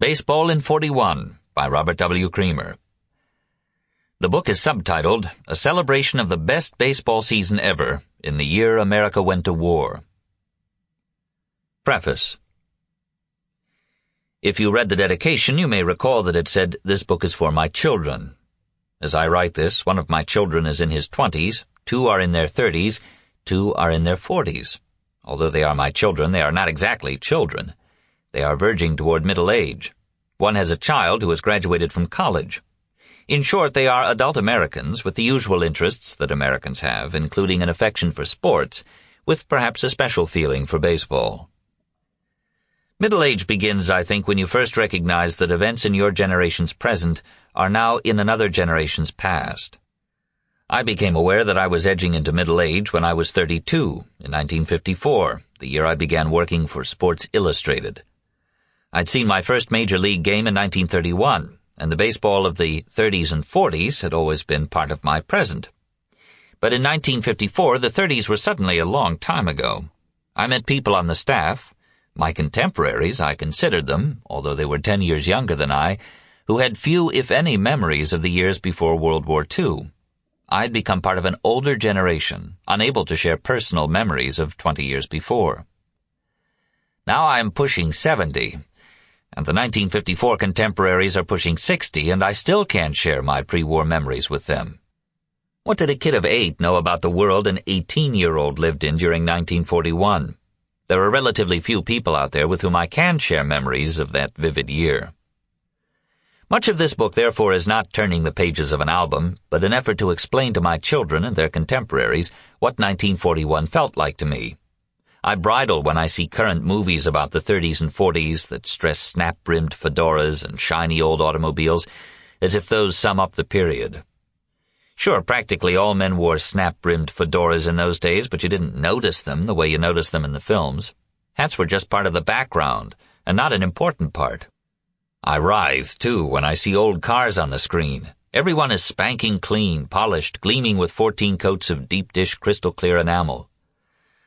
Baseball in 41 by Robert W. Creamer. The book is subtitled, A Celebration of the Best Baseball Season Ever in the Year America Went to War. Preface. If you read the dedication, you may recall that it said, "This book is for my children." As I write this, one of my children is in his 20s, 2 are in their 30s, 2 are in their 40s. Although they are my children, they are not exactly children. They are verging toward middle age. One has a child who has graduated from college. In short, they are adult Americans with the usual interests that Americans have, including an affection for sports, with perhaps a special feeling for baseball. Middle age begins, I think, when you first recognize that events in your generation's present are now in another generation's past. I became aware that I was edging into middle age when I was 32, in 1954, the year I began working for Sports Illustrated. I'd seen my first major league game in 1931, and the baseball of the 30s and 40s had always been part of my present. But in 1954, the 30s were suddenly a long time ago. I met people on the staff, my contemporaries, I considered them, although they were 10 years younger than I, who had few, if any, memories of the years before World War II. I'd become part of an older generation, unable to share personal memories of 20 years before. Now I am pushing 70, and the 1954 contemporaries are pushing 60, and I still can't share my pre-war memories with them. What did a kid of 8 know about the world an 18-year-old lived in during 1941? There are relatively few people out there with whom I can share memories of that vivid year. Much of this book, therefore, is not turning the pages of an album, but an effort to explain to my children and their contemporaries what 1941 felt like to me. I bridle when I see current movies about the 30s and 40s that stress snap-brimmed fedoras and shiny old automobiles, as if those sum up the period. Sure, practically all men wore snap-brimmed fedoras in those days, but you didn't notice them the way you notice them in the films. Hats were just part of the background, and not an important part. I writhe, too, when I see old cars on the screen. Everyone is spanking clean, polished, gleaming with 14 coats of deep-dish crystal-clear enamel.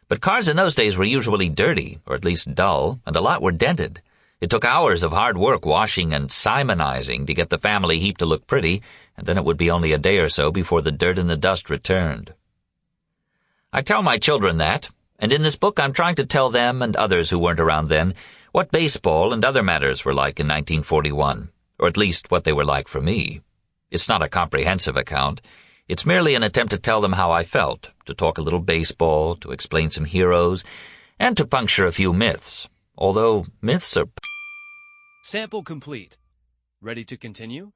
But cars in those days were usually dirty, or at least dull, and a lot were dented. It took hours of hard work washing and simonizing to get the family heap to look pretty, and then it would be only a day or so before the dirt and the dust returned. I tell my children that, and in this book I'm trying to tell them and others who weren't around then what baseball and other matters were like in 1941, or at least what they were like for me. It's not a comprehensive account. It's merely an attempt to tell them how I felt, to talk a little baseball, to explain some heroes, and to puncture a few myths, although myths are... Sample complete. Ready to continue?